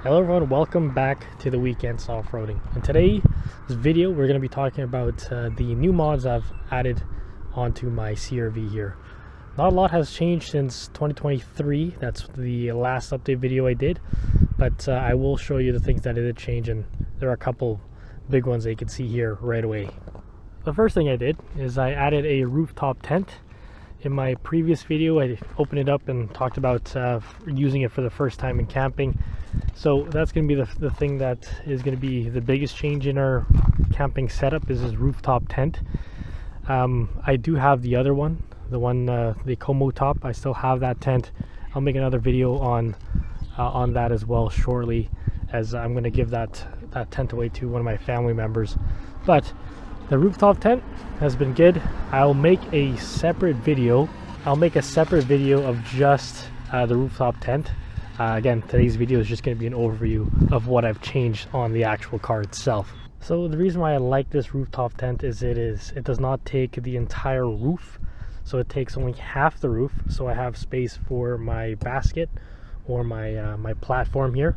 Hello everyone, welcome back to the Weekends Off-Roading. In today's video we're going to be talking about the new mods I've added onto my CRV here. Not a lot has changed since 2023, that's the last update video I did, but I will show you the things that did change, and there are a couple big ones that you can see here right away. The first thing I did is I added a rooftop tent. In my previous video I opened it up and talked about using it for the first time in camping. So that's going to be the thing that is going to be the biggest change in our camping setup, is this rooftop tent. I do have the other one, the Como top. I still have that tent. I'll make another video on that as well shortly, as I'm going to give that tent away to one of my family members. But the rooftop tent has been good. I'll make a separate video of just the rooftop tent. Again, today's video is just going to be an overview of what I've changed on the actual car itself. So the reason why I like this rooftop tent is it does not take the entire roof, so it takes only half the roof. So I have space for my basket or my platform here.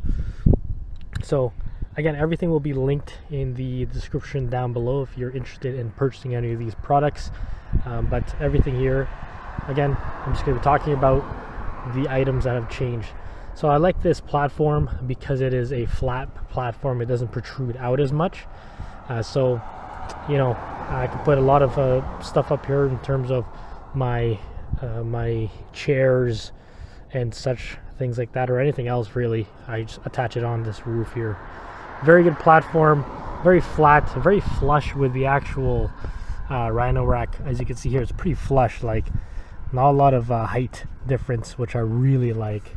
So again, everything will be linked in the description down below if you're interested in purchasing any of these products. But everything here, again, I'm just going to be talking about the items that have changed. So I like this platform because it is a flat platform. It doesn't protrude out as much. So, you know, I can put a lot of stuff up here in terms of my chairs and such things like that, or anything else really. I just attach it on this roof here. Very good platform, very flat, very flush with the actual Rhino rack. As you can see here, it's pretty flush, like not a lot of height difference, which I really like.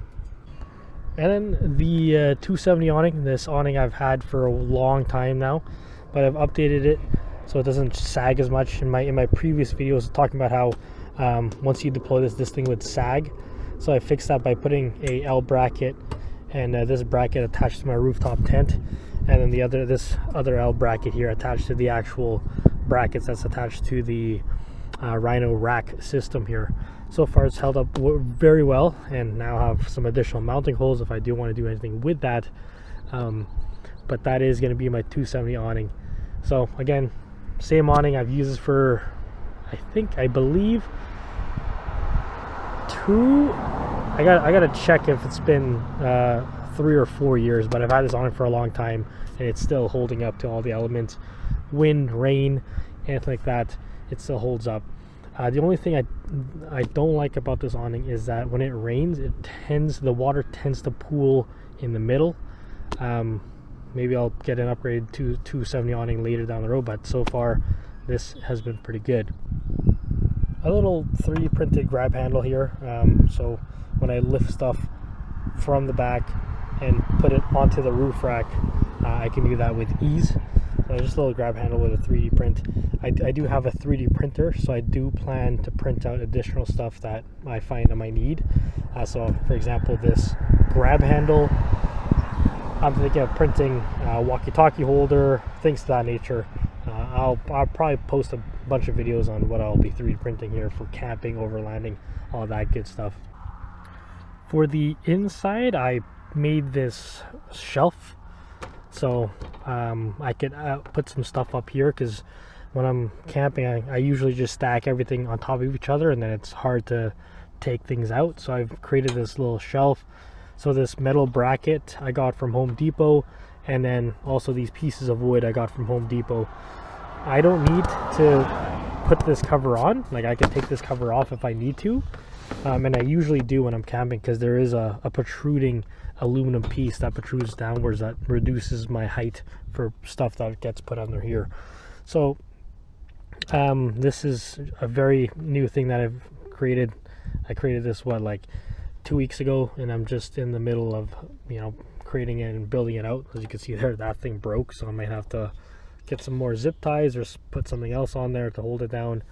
And then the 270 awning, this awning I've had for a long time now, but I've updated it so it doesn't sag as much. In my previous videos talking about how once you deploy this thing would sag. So I fixed that by putting a L bracket and this bracket attached to my rooftop tent, and then this other L bracket here attached to the actual brackets that's attached to the Rhino rack system here. So far it's held up very well, and now I have some additional mounting holes if I do want to do anything with that. But that is going to be my 270 awning. So again, same awning. I've used this for I believe I gotta check if it's been 3 or 4 years, but I've had this awning for a long time and it's still holding up to all the elements. Wind, rain, anything like that, it still holds up. The only thing I don't like about this awning is that when it rains, the water tends to pool in the middle. Maybe I'll get an upgrade to 270 awning later down the road, but so far this has been pretty good. A little 3D printed grab handle here, so when I lift stuff from the back and put it onto the roof rack, I can do that with ease. So just a little grab handle with a 3D print. I do have a 3D printer, so I do plan to print out additional stuff that I find I might need. So for example, this grab handle, I'm thinking of printing a walkie-talkie holder, things of that nature. I'll probably post a bunch of videos on what I'll be 3D printing here for camping, overlanding, all that good stuff. For the inside, I made this shelf, so I could put some stuff up here, because when I'm camping I usually just stack everything on top of each other, and then it's hard to take things out. So I've created this little shelf. So this metal bracket I got from Home Depot, and then also these pieces of wood I got from Home Depot. I don't need to put this cover on, like I can take this cover off if I need to, and I usually do when I'm camping, because there is a protruding aluminum piece that protrudes downwards that reduces my height for stuff that gets put under here. So this is a very new thing that I've created. I created this like 2 weeks ago, and I'm just in the middle of, you know, creating it and building it out. As you can see there, that thing broke, so I might have to get some more zip ties or put something else on there to hold it down.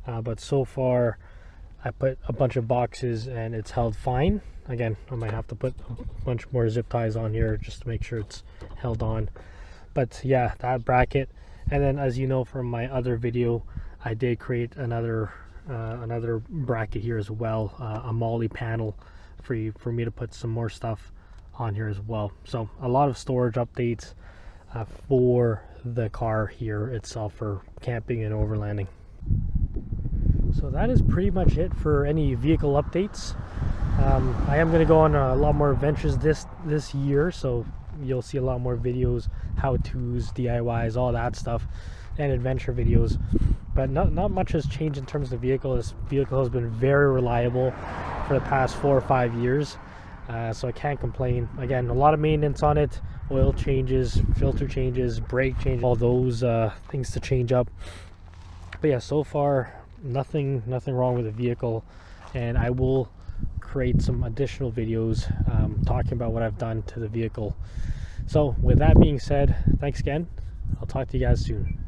But so far I put a bunch of boxes and it's held fine. Again, I might have to put a bunch more zip ties on here just to make sure it's held on. But yeah, that bracket. And then, as you know from my other video, I did create another bracket here as well, a MOLLE panel for me to put some more stuff on here as well. So a lot of storage updates for the car here itself for camping and overlanding. So that is pretty much it for any vehicle updates. I am going to go on a lot more adventures this year, so you'll see a lot more videos, how-tos, DIYs, all that stuff, and adventure videos. But not much has changed in terms of the vehicle. This vehicle has been very reliable for the past 4 or 5 years, so I can't complain. Again, a lot of maintenance on it, oil changes, filter changes, brake changes, all those things to change up. But yeah, so far nothing wrong with the vehicle, and I will create some additional videos talking about what I've done to the vehicle. So with that being said, thanks again. I'll talk to you guys soon.